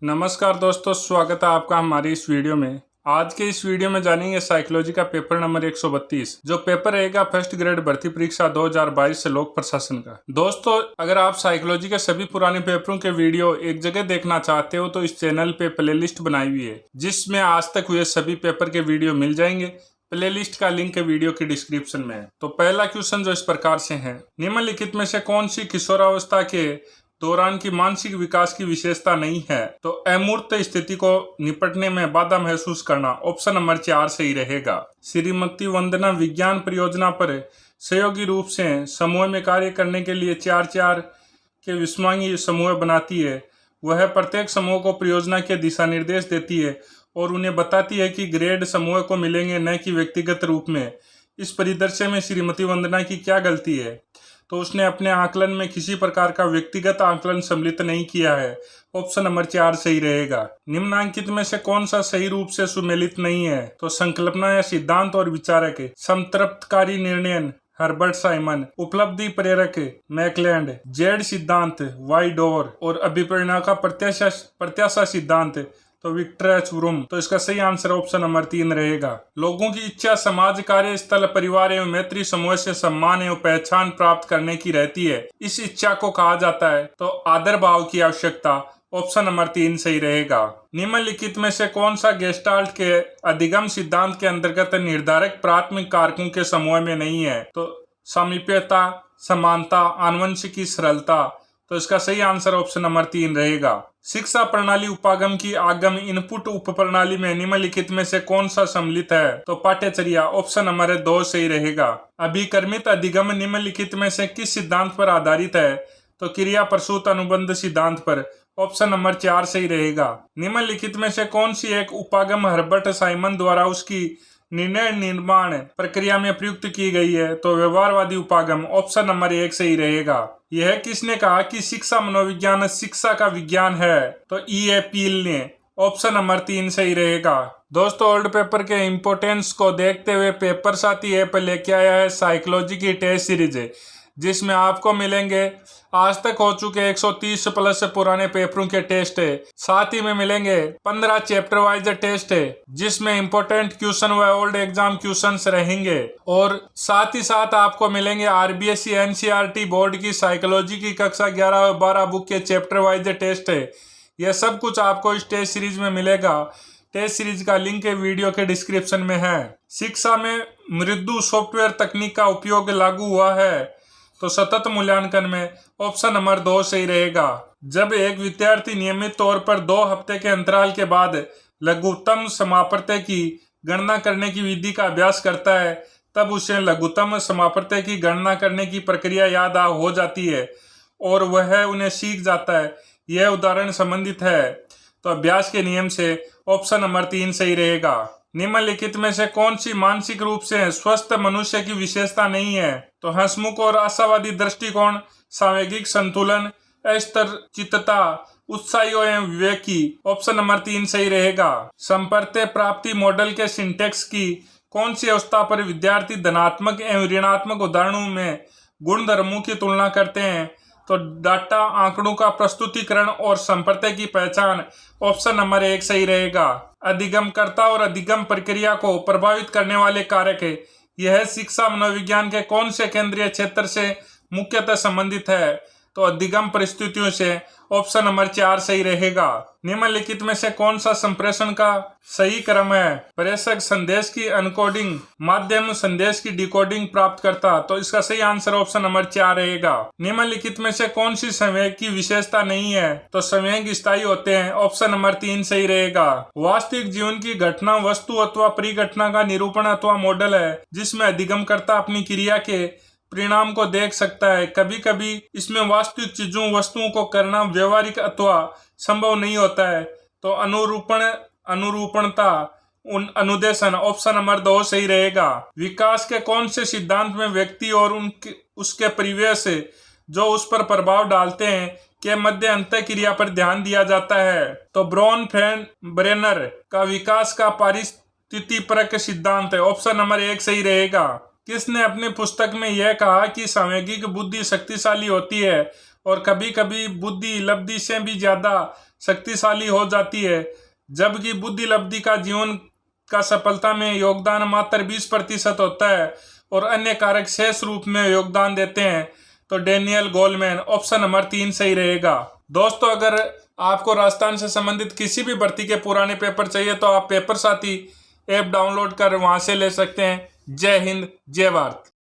नमस्कार दोस्तों, स्वागत है आपका हमारी इस वीडियो में। आज के इस वीडियो में जानेंगे साइकोलॉजी का पेपर नंबर 132, जो पेपर रहेगा फर्स्ट ग्रेड भर्ती परीक्षा 2022 से लोक प्रशासन का। दोस्तों, अगर आप साइकोलॉजी के सभी पुराने पेपरों के वीडियो एक जगह देखना चाहते हो तो इस चैनल पे प्लेलिस्ट बनाई हुई है, जिसमें आज तक हुए सभी पेपर के वीडियो मिल जाएंगे। प्लेलिस्ट का लिंक वीडियो के डिस्क्रिप्शन में है। तो पहला क्वेश्चन जो इस प्रकार से है, निम्नलिखित में से कौन सी किशोरावस्था के दौरान की मानसिक विकास की विशेषता नहीं है? तो अमूर्त स्थिति को निपटने में बाधा महसूस करना, ऑप्शन नंबर 4 सही रहेगा। श्रीमती वंदना विज्ञान परियोजना पर सहयोगी रूप से समूह में कार्य करने के लिए 4-4 के विस्मांगी समूह बनाती है। वह प्रत्येक समूह को परियोजना के दिशा निर्देश देती है और उन्हें बताती है कि ग्रेड समूह को मिलेंगे, न कि व्यक्तिगत रूप में। इस परिदृश्य में श्रीमती वंदना की क्या गलती है? तो उसने अपने आकलन में किसी प्रकार का व्यक्तिगत आकलन सम्मिलित नहीं किया है। ऑप्शन नंबर 4 सही रहेगा। निम्नांकित में से कौन सा सही रूप से सुमेलित नहीं है? तो संकल्पना या सिद्धांत और विचारक, संतृप्तकारी निर्णय हर्बर्ट साइमन, उपलब्धि प्रेरक मैकलैंड, जेड सिद्धांत वाइडोर और अभिप्रेरणा का प्रत्याशा सिद्धांत तो विक्टर एच वुर्म। तो इसका सही आंसर ऑप्शन नंबर 3 रहेगा। लोगों की इच्छा समाज, कार्य स्थल, परिवार एवं मैत्री समूह से सम्मान एवं पहचान प्राप्त करने की रहती है। इस इच्छा को कहा जाता है तो आदर भाव की आवश्यकता। ऑप्शन नंबर 3 सही रहेगा। निम्नलिखित में से कौन सा गेस्टाल्ट के अधिगम सिद्धांत के अंतर्गत निर्धारक प्राथमिक कारकों के समूह में नहीं है? तो सामीप्यता, समानता, आनुवंशिकी, सरलता। तो इसका सही आंसर ऑप्शन नंबर 3 रहेगा। शिक्षा प्रणाली उपागम की आगम इनपुट उप प्रणाली में निम्नलिखित में से कौन सा सम्मिलित है? तो पाठ्यचर्या। ऑप्शन नंबर 2 सही रहेगा। अभिकर्मित अधिगम निम्नलिखित में से किस सिद्धांत पर आधारित है? तो क्रिया प्रसूत अनुबंध सिद्धांत पर। ऑप्शन नंबर 4 सही रहेगा। निम्नलिखित में से कौन सी एक उपागम हर्बर्ट साइमन द्वारा उसकी निर्णय निर्माण प्रक्रिया में प्रयुक्त की गई है? तो व्यवहारवादी उपागम। ऑप्शन नंबर 1 सही रहेगा। यह किसने कहा कि शिक्षा मनोविज्ञान शिक्षा का विज्ञान है? तो E.A. पील ने। ऑप्शन नंबर 3 सही रहेगा। दोस्तों, ओल्ड पेपर के इम्पोर्टेंस को देखते हुए पेपर साथी ऐप लेके आया है साइकोलॉजी की टेस्ट सीरीज, जिसमें आपको मिलेंगे आज तक हो चुके 130 प्लस पुराने पेपरों के टेस्ट है। साथ ही में मिलेंगे 15 चैप्टर वाइज टेस्ट है, जिसमें इंपॉर्टेंट क्वेश्चन व ओल्ड एग्जाम क्वेश्चंस रहेंगे। और साथ ही साथ आपको मिलेंगे RBSE NCERT बोर्ड की साइकोलॉजी की कक्षा 11 और 12 बुक के चैप्टर वाइज टेस्ट है। यह सब कुछ आपको इस टेस्ट सीरीज में मिलेगा। टेस्ट सीरीज का लिंक वीडियो के डिस्क्रिप्शन में है। शिक्षा में मृदु सॉफ्टवेयर तकनीक का उपयोग लागू हुआ है? तो सतत मूल्यांकन में। ऑप्शन नंबर 2 सही रहेगा। जब एक विद्यार्थी नियमित तौर पर 2 हफ्ते के अंतराल के बाद लघुत्तम समाप्ति की गणना करने की विधि का अभ्यास करता है, तब उसे लघुत्तम समाप्ति की गणना करने की प्रक्रिया याद हो जाती है और वह उन्हें सीख जाता है। यह उदाहरण संबंधित है तो अभ्यास के नियम से। ऑप्शन नंबर 3 सही रहेगा। निम्नलिखित में से कौन सी मानसिक रूप से स्वस्थ मनुष्य की विशेषता नहीं है? तो हंसमुख और आशावादी दृष्टिकोण, सामूहिक संतुलन, अस्थिरचित्तता, उत्साही एवं विवेकी। ऑप्शन नंबर 3 सही रहेगा। संपर्क प्राप्ति मॉडल के सिंटेक्स की कौन सी अवस्था पर विद्यार्थी धनात्मक एवं ऋणात्मक उदाहरणों में गुणधर्मों की तुलना करते हैं? तो डाटा, आंकड़ों का प्रस्तुतिकरण और संपर्क की पहचान। ऑप्शन नंबर 1 सही रहेगा। अधिगमकर्ता और अधिगम प्रक्रिया को प्रभावित करने वाले कारक है। यह शिक्षा मनोविज्ञान के कौन से केंद्रीय क्षेत्र से मुख्यतः संबंधित है? तो अधिगम परिस्थितियों से। ऑप्शन नंबर 4 सही रहेगा। निम्नलिखित में से कौन सा संप्रेषण का सही क्रम है? प्रेषक संदेश की एन्कोडिंग, माध्यम संदेश की डिकोडिंग प्राप्त करता। तो इसका सही आंसर ऑप्शन नंबर 4 रहेगा। निम्नलिखित में से कौन सी संवेग की विशेषता नहीं है? तो संवेग स्थायी होते हैं। ऑप्शन नंबर 3 सही रहेगा। वास्तविक जीवन की घटना, वस्तु अथवा परिघटना का निरूपण अथवा मॉडल है, जिसमें अधिगमकर्ता अपनी क्रिया के परिणाम को देख सकता है। कभी कभी इसमें वास्तविक चीजों, वस्तुओं को करना व्यवहारिक अथवा संभव नहीं होता है। तो अनुरूपणता, अनुदेशन। ऑप्शन नंबर 2 सही रहेगा। विकास के कौन से सिद्धांत में व्यक्ति और उसके परिवेश जो उस पर प्रभाव डालते हैं के मध्य अंतःक्रिया पर ध्यान दिया जाता है? तो ब्रेनर का विकास का पारिस्थितिक सिद्धांत है। ऑप्शन नंबर 1 सही रहेगा। किसने अपनी पुस्तक में यह कहा कि सामूहिक बुद्धि शक्तिशाली होती है और कभी कभी बुद्धि लब्धि से भी ज्यादा शक्तिशाली हो जाती है, जबकि बुद्धि लब्धि का जीवन का सफलता में योगदान मात्र 20% होता है और अन्य कारक शेष रूप में योगदान देते हैं। तो डैनियल गोलमैन ऑप्शन नंबर 3 सही रहेगा। दोस्तों, अगर आपको राजस्थान से संबंधित किसी भी भर्ती के पुराने पेपर चाहिए तो आप पेपर साथी ऐप डाउनलोड कर वहां से ले सकते हैं। जय हिंद, जय भारत।